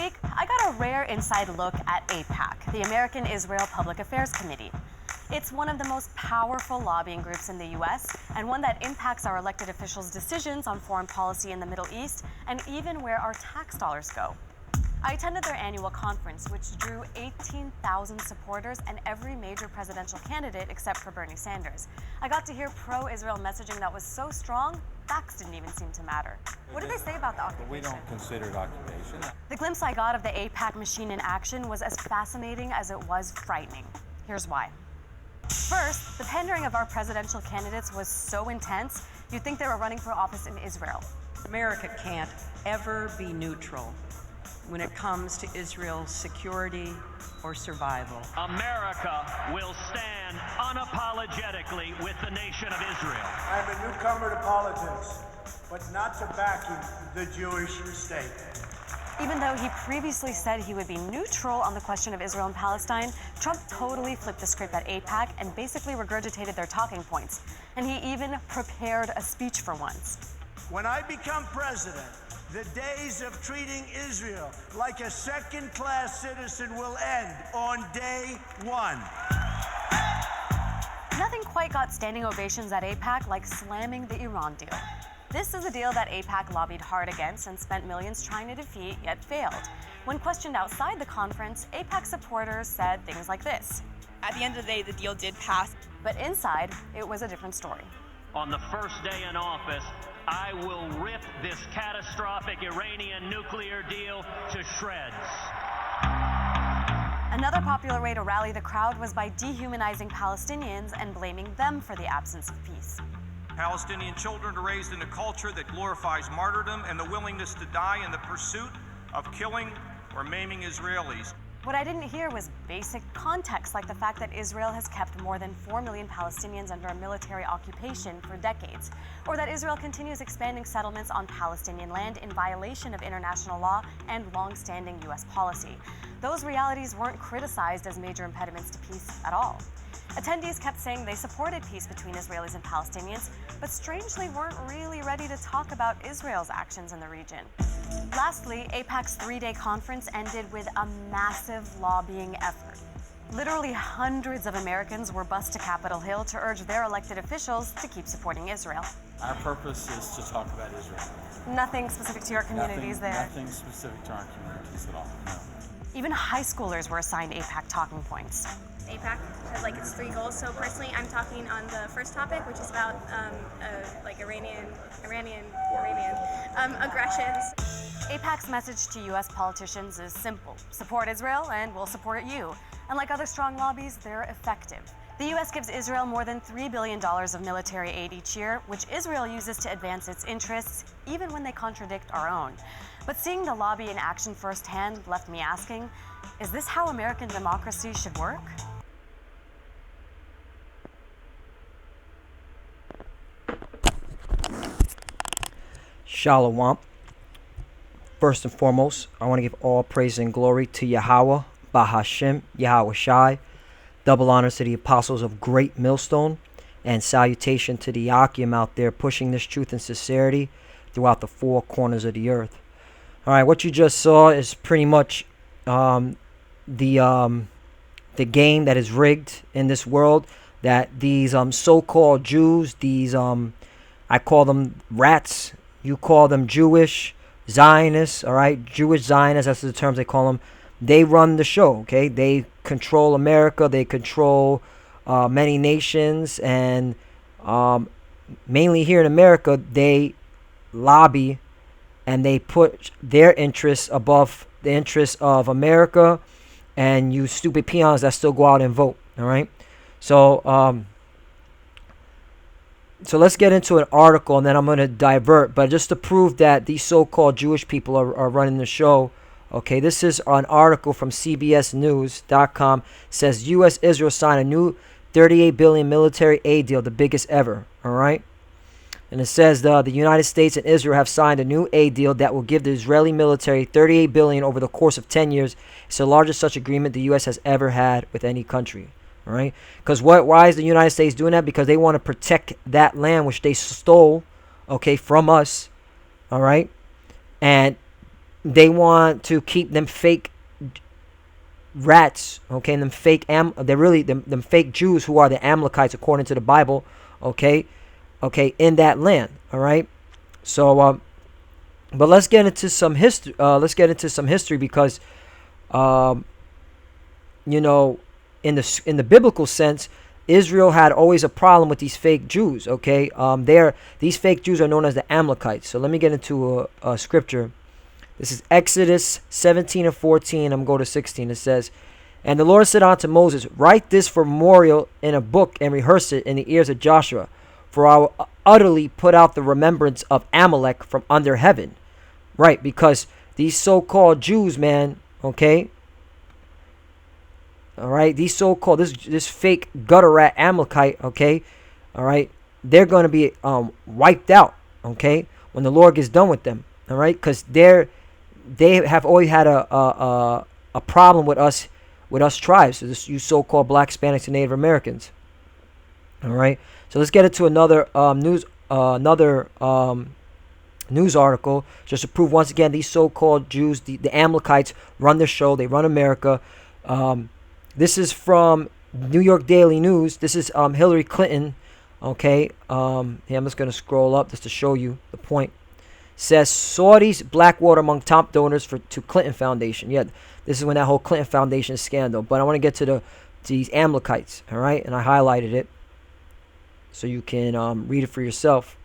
week, I got a rare inside look at AIPAC, the American Israel Public Affairs Committee. It's one of the most powerful lobbying groups in the U.S. and one that impacts our elected officials' decisions on foreign policy in the Middle East and even where our tax dollars go. I attended their annual conference, which drew 18,000 supporters and every major presidential candidate except for Bernie Sanders. I got to hear pro-Israel messaging that was so strong, facts didn't even seem to matter. What did they say about the occupation? We don't consider it occupation. The glimpse I got of the AIPAC machine in action was as fascinating as it was frightening. Here's why. First, the pandering of our presidential candidates was so intense, you'd think they were running for office in Israel. America can't ever be neutral when it comes to Israel's security or survival. America will stand unapologetically with the nation of Israel. I'm a newcomer to politics, but not to backing the Jewish state. Even though he previously said he would be neutral on the question of Israel and Palestine, Trump totally flipped the script at AIPAC and basically regurgitated their talking points. And he even prepared a speech for once. When I become president, the days of treating Israel like a second-class citizen will end on day one. Nothing quite got standing ovations at AIPAC like slamming the Iran deal. This is a deal that AIPAC lobbied hard against and spent millions trying to defeat, yet failed. When questioned outside the conference, AIPAC supporters said things like this. At the end of the day, the deal did pass. But inside, it was a different story. On the first day in office, I will rip this catastrophic Iranian nuclear deal to shreds. Another popular way to rally the crowd was by dehumanizing Palestinians and blaming them for the absence of peace. Palestinian children are raised in a culture that glorifies martyrdom and the willingness to die in the pursuit of killing or maiming Israelis. What I didn't hear was basic context, like the fact that Israel has kept more than 4 million Palestinians under a military occupation for decades, or that Israel continues expanding settlements on Palestinian land in violation of international law and long-standing U.S. policy. Those realities weren't criticized as major impediments to peace at all. Attendees kept saying they supported peace between Israelis and Palestinians, but strangely weren't really ready to talk about Israel's actions in the region. Lastly, AIPAC's 3-day conference ended with a massive lobbying effort. Literally hundreds of Americans were bused to Capitol Hill to urge their elected officials to keep supporting Israel. Our purpose is to talk about Israel. Nothing specific to your communities there. Nothing specific to our communities at all, no. Even high schoolers were assigned AIPAC talking points. AIPAC has like its 3 goals. So personally, I'm talking on the first topic, which is about Iranian aggressions. AIPAC's message to U.S. politicians is simple. Support Israel and we'll support you. And like other strong lobbies, they're effective. The U.S. gives Israel more than $3 billion of military aid each year, which Israel uses to advance its interests, even when they contradict our own. But seeing the lobby in action firsthand left me asking, is this how American democracy should work? Shalom. First and foremost, I want to give all praise and glory to Yahweh, Bahashem, Yahweh Shai. Double honors to the apostles of Great Millstone, and salutation to the Yakim out there pushing this truth and sincerity throughout the 4 corners of the earth. All right, what you just saw is pretty much the game that is rigged in this world, that these so-called Jews, these I call them rats, you call them Jewish Zionists, all right? Jewish Zionists, that's the terms they call them. They run the show, okay? They control America. They control many nations. And mainly here in America, they lobby and they put their interests above the interests of America and you stupid peons that still go out and vote, all right? So, so let's get into an article, and then I'm going to divert. But just to prove that these so-called Jewish people are running the show, okay, this is an article from CBSNews.com. Says U.S.-Israel signed a new $38 billion military aid deal, the biggest ever, all right? And it says the United States and Israel have signed a new aid deal that will give the Israeli military $38 billion over the course of 10 years. It's the largest such agreement the U.S. has ever had with any country. All right, because why is the United States doing that? Because they want to protect that land which they stole, okay, from us. All right, and they want to keep them fake rats, okay, and them fake they're really them fake Jews who are the Amalekites according to the Bible, okay, in that land. All right. So but let's get into some history. Because you know, in the biblical sense, Israel had always a problem with these fake Jews. Okay, these fake Jews are known as the Amalekites. So let me get into a scripture. This is Exodus 17 and 14. I'm going to go to 16. It says, "And the Lord said unto Moses, Write this for memorial in a book, and rehearse it in the ears of Joshua, for I will utterly put out the remembrance of Amalek from under heaven." Right, because these so-called Jews, man, okay, all right, these so-called, this fake gutter rat Amalekite, okay, all right, they're going to be wiped out, okay, when the Lord gets done with them, all right, because they have always had a problem with us tribes, so you so-called Black, Hispanics, and Native Americans, all right. So let's get into another news article just to prove once again these so-called Jews, the Amalekites, run the show. They run America. This is from New York Daily News. This is Hillary Clinton. Okay. I'm just going to scroll up just to show you the point. Says Saudis Blackwater among top donors to Clinton Foundation. Yeah, this is when that whole Clinton Foundation scandal. But I want to get to these Amalekites. All right, and I highlighted it so you can read it for yourself.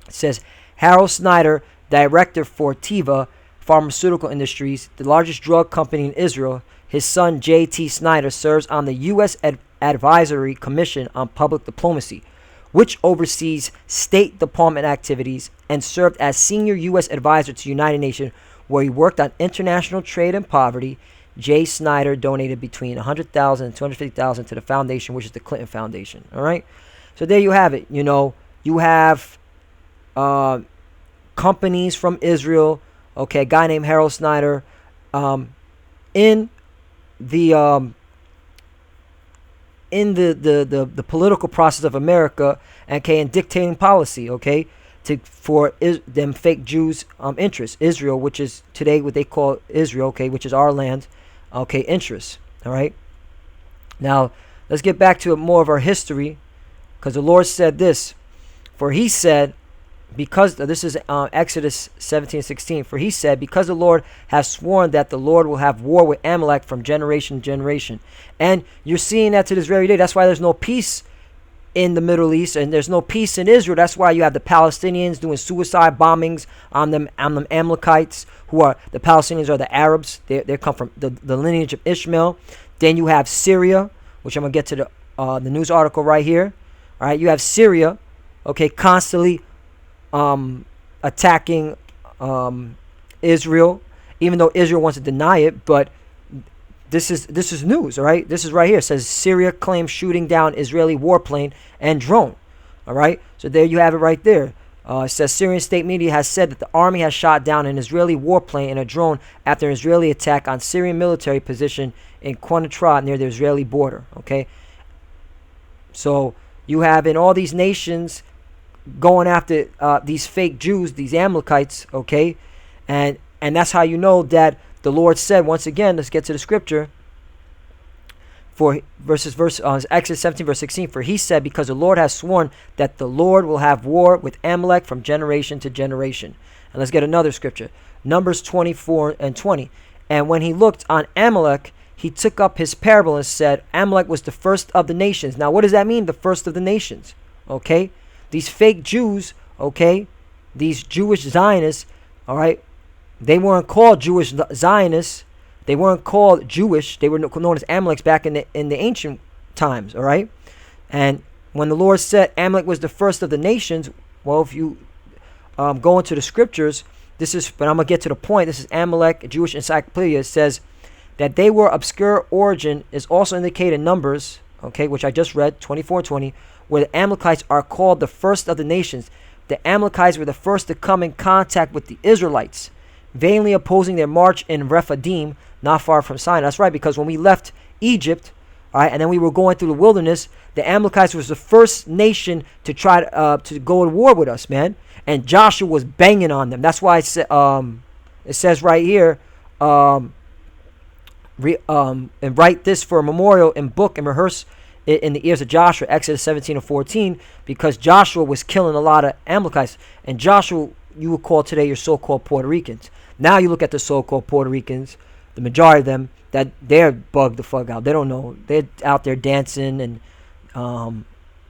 It says Harold Snyder, director for Teva Pharmaceutical Industries, the largest drug company in Israel. His son J.T. Snyder serves on the U.S. Advisory Commission on Public Diplomacy, which oversees State Department activities, and served as senior U.S. advisor to the United Nations, where he worked on international trade and poverty. J. Snyder donated between $100,000 and $250,000 to the foundation, which is the Clinton Foundation. All right, so there you have it. You know, you have companies from Israel. Okay, a guy named Harold Snyder, in the political process of America, okay, and dictating policy, okay, for them fake Jews' interests. Israel, which is today what they call Israel, okay, which is our land, okay, interests. All right. Now let's get back to more of our history, because the Lord said this. For he said, because this is Exodus 17:16. For he said, because the Lord has sworn that the Lord will have war with Amalek from generation to generation. And you're seeing that to this very day. That's why there's no peace in the Middle East, and there's no peace in Israel. That's why you have the Palestinians doing suicide bombings on them Amalekites, who are the Palestinians are the Arabs. They come from the lineage of Ishmael. Then you have Syria, which I'm gonna get to the news article right here. All right, you have Syria, okay, constantly attacking Israel, even though Israel wants to deny it. But this is news, all right? This is right here. It says Syria claims shooting down Israeli warplane and drone. All right, so there you have it right there. It says Syrian state media has said that the army has shot down an Israeli warplane and a drone after an Israeli attack on Syrian military position in Quneitra near the Israeli border. Okay, so you have in all these nations going after these fake Jews, these Amalekites, okay, and that's how you know that the Lord said, once again, let's get to the scripture. For Exodus 17 verse 16. For he said, because the Lord has sworn that the Lord will have war with Amalek from generation to generation. And let's get another scripture. Numbers 24 and 20. And when he looked on Amalek, he took up his parable and said, Amalek was the first of the nations. Now, what does that mean? The first of the nations. Okay. These fake Jews, okay, these Jewish Zionists, all right, they weren't called Jewish Zionists. They weren't called Jewish. They were known as Amaleks back in the ancient times, all right? And when the Lord said Amalek was the first of the nations, well, if you go into the scriptures, but I'm going to get to the point. This is Amalek, a Jewish encyclopedia. It says that they were obscure origin is also indicated in Numbers, okay, which I just read, 24:20, where the Amalekites are called the first of the nations. The Amalekites were the first to come in contact with the Israelites, vainly opposing their march in Rephidim, not far from Sinai. That's right, because when we left Egypt, all right, and then we were going through the wilderness, the Amalekites was the first nation to try to go to war with us, man. And Joshua was banging on them. That's why I said, It says right here, and write this for a memorial in book and rehearse it in the ears of Joshua, Exodus 17 and 14, because Joshua was killing a lot of Amalekites. And Joshua, you would call today your so-called Puerto Ricans. Now you look at the so-called Puerto Ricans, the majority of them, that they're bugged the fuck out. They don't know. They're out there dancing and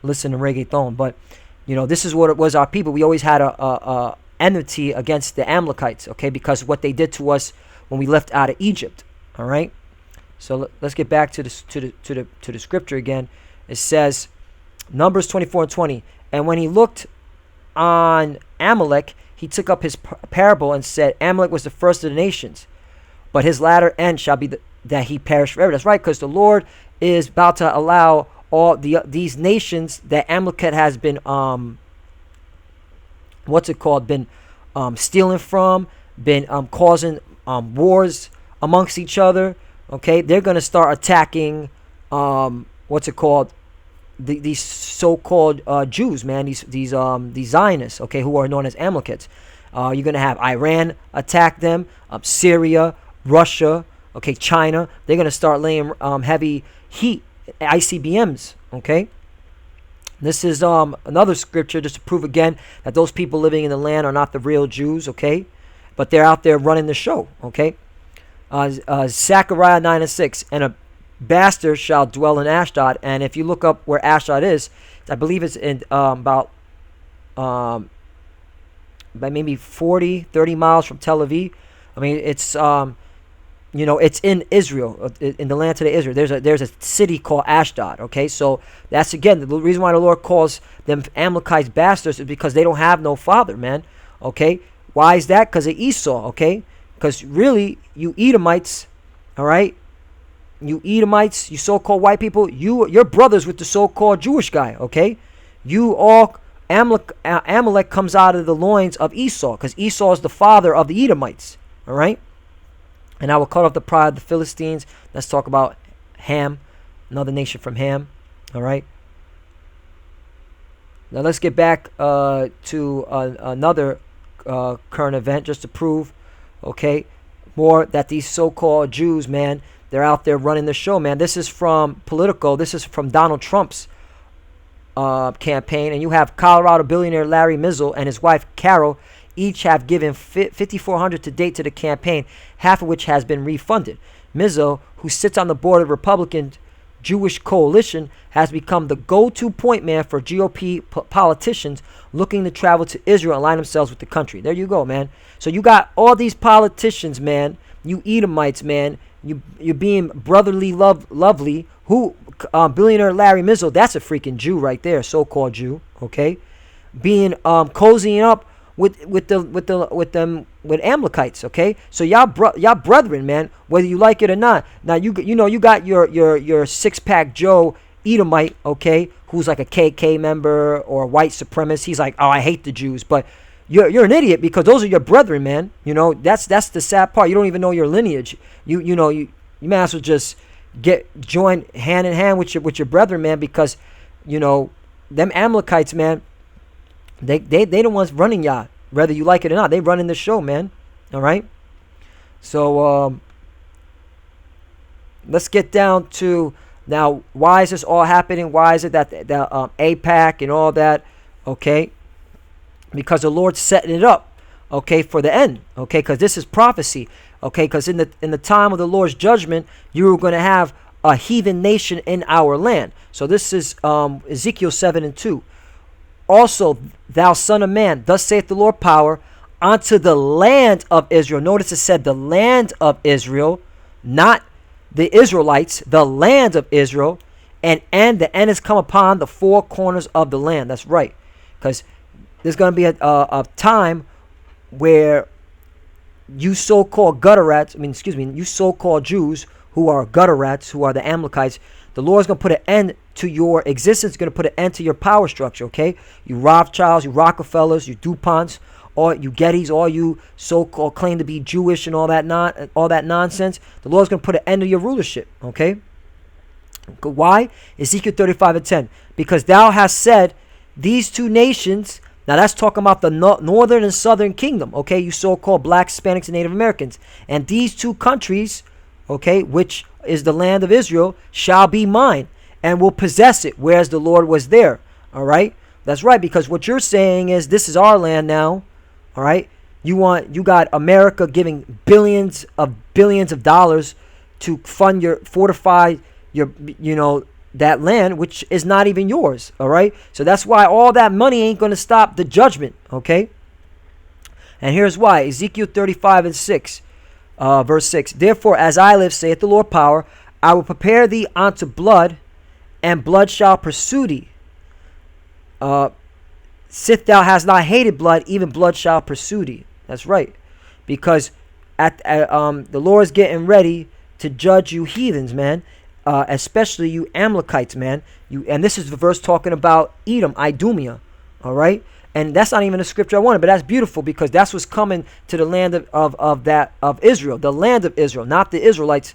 listening to reggaeton. But, this is what it was, our people. We always had a enmity against the Amalekites, okay, because what they did to us when we left out of Egypt, all right? So let's get back to the scripture again. It says, Numbers 24 and 20, and when he looked on Amalek, he took up his parable and said, Amalek was the first of the nations, but his latter end shall be that he perish forever. That's right, because the Lord is about to allow all these nations that Amalek has been been stealing from, been causing wars amongst each other. Okay, they're gonna start attacking these so-called Jews, man. These Zionists, okay, who are known as Amalekites. You're gonna have Iran attack them, Syria, Russia, okay, China. They're gonna start laying heavy heat, ICBMs. Okay. This is another scripture just to prove again that those people living in the land are not the real Jews, okay? But they're out there running the show, okay? Zechariah 9 and 6, and a bastard shall dwell in Ashdod. And if you look up where Ashdod is, I believe it's in about maybe 40, 30 miles from Tel Aviv. I mean, it's it's in Israel, in the land today, Israel. There's a city called Ashdod, okay? So that's, again, the reason why the Lord calls them Amalekites bastards is because they don't have no father, man, okay? Why is that? Because of Esau, okay? Because really, you Edomites, all right? You Edomites, you so-called white people, you're brothers with the so-called Jewish guy, okay? You all, Amalek comes out of the loins of Esau, because Esau is the father of the Edomites, all right? And I will cut off the pride of the Philistines. Let's talk about Ham, another nation from Ham. All right. Now let's get back to another current event just to prove, okay, more that these so-called Jews, man, they're out there running the show, man. This is from Politico. This is from Donald Trump's campaign. And you have Colorado billionaire Larry Mizzle and his wife Carol each have given $5,400 to date to the campaign, half of which has been refunded. Mizzo, who sits on the board of the Republican Jewish Coalition, has become the go-to point man for GOP politicians looking to travel to Israel and align themselves with the country. There you go, man. So you got all these politicians, man, you Edomites, man, you're being brotherly lovely. Who billionaire Larry Mizzo, that's a freaking Jew right there, so-called Jew, okay? Being cozying up with Amalekites, okay? So y'all brethren, man, whether you like it or not. Now you got your six-pack Joe Edomite, okay, who's like a KK member or a white supremacist. He's like, oh, I hate the Jews, but you're an idiot because those are your brethren, man. That's the sad part. You don't even know your lineage. You might as well just join hand in hand with your brethren, man, because them Amalekites, man. They the ones running y'all, whether you like it or not. They running the show, man. All right. So let's get down to now. Why is this all happening? Why is it that the AIPAC and all that? Okay, because the Lord's setting it up. Okay, for the end. Okay, because this is prophecy. Okay, because in the time of the Lord's judgment, you are going to have a heathen nation in our land. So this is Ezekiel 7 and 2. Also, thou son of man, thus saith the Lord power, unto the land of Israel. Notice it said the land of Israel, not the Israelites, the land of Israel. And the end has come upon the four corners of the land. That's right. Because there's going to be a time where you so-called you so-called Jews who are gutter rats, who are the Amalekites, the Lord's going to put an end to your existence, going to put an end to your power structure, okay? You Rothschilds, you Rockefellers, you DuPonts, all you Gettys, all you so-called claim to be Jewish and all that nonsense. The Lord's going to put an end to your rulership, okay? Why? Ezekiel 35 and 10. Because thou hast said, these two nations, Now that's talking about the northern and southern kingdom, okay, you so-called blacks, Hispanics, and Native Americans. And these two countries, okay, which is the land of Israel, shall be mine and will possess it, whereas the Lord was there. All right, that's right, because what you're saying is this is our land now. All right, you got America giving billions of dollars to fund fortify your that land, which is not even yours. All right, so that's why all that money ain't going to stop the judgment. Okay, and here's why. Ezekiel 35 and 6, verse 6. Therefore, as I live, saith the Lord power, I will prepare thee unto blood, and blood shall pursue thee. Sith thou hast not hated blood, even blood shall pursue thee. That's right, because the Lord is getting ready to judge you heathens, man. Especially you Amalekites, man. And this is the verse talking about Edom, Idumea. All right, and that's not even a scripture I wanted, but that's beautiful because that's what's coming to the land of Israel, the land of Israel, not the Israelites,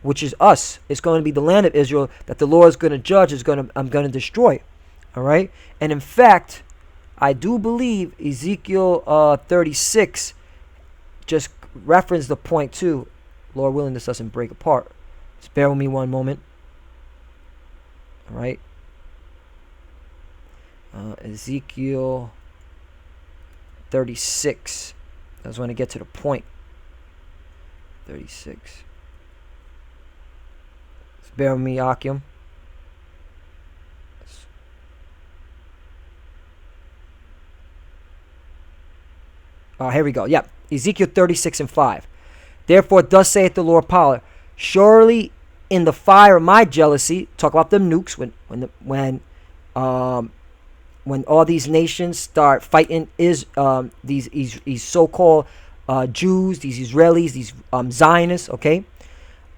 which is us. It's going to be the land of Israel that the Lord is going to judge. I'm going to destroy. All right, and in fact, I do believe Ezekiel 36 just referenced the point too. Lord willing, this doesn't break apart. Just bear with me one moment. All right. Ezekiel 36. I just want to get to the point. 36. Just bear with me, Akim. Here we go. Yep. Ezekiel 36 and 5. Therefore, thus saith the Lord power, surely in the fire of my jealousy, talk about them nukes, when all these nations start fighting these so-called Jews, these Israelis, these Zionists, okay?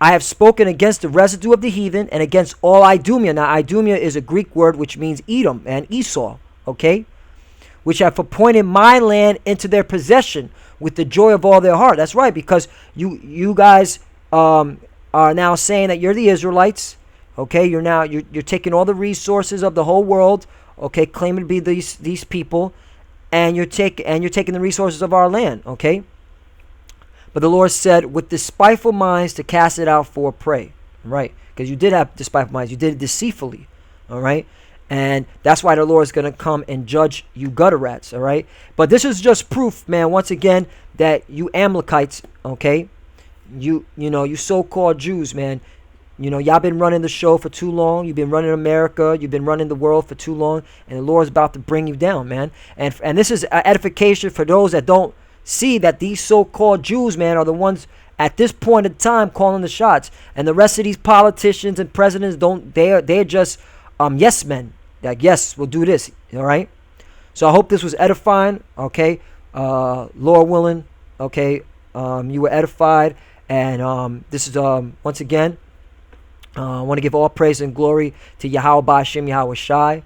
I have spoken against the residue of the heathen and against all Idumea. Now, Idumea is a Greek word which means Edom and Esau, okay? Which have appointed my land into their possession with the joy of all their heart. That's right, because you guys are now saying that you're the Israelites, okay? You're taking all the resources of the whole world, okay, claiming to be these people, and you're taking the resources of our land, okay? But the Lord said, with despiteful minds to cast it out for prey, right? Because you did have despiteful minds, you did it deceitfully, all right? And that's why the Lord is going to come and judge you gutter rats, all right? But this is just proof, man, once again, that you Amalekites, okay? You so-called Jews, man, y'all been running the show for too long. You've been running America. You've been running the world for too long. And the Lord's about to bring you down, man. And this is edification for those that don't see that these so-called Jews, man, are the ones at this point in time calling the shots. And the rest of these politicians and presidents they're just yes men. Like, yes, we'll do this, all right? So I hope this was edifying, okay? Lord willing, okay? You were edified. And this is, once again, I want to give all praise and glory to Yahweh Ba'Shem, Yahweh Shai.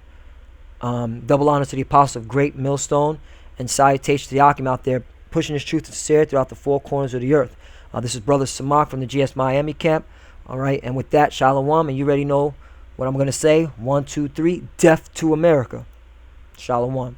Double honor to the apostle of Great Millstone. And salutation to the Akim out there, pushing his truth and sincerity throughout the four corners of the earth. This is Brother Samak from the GS Miami camp. All right, and with that, Shalom, and you already know what I'm going to say. 1, 2, 3, death to America. Shalom.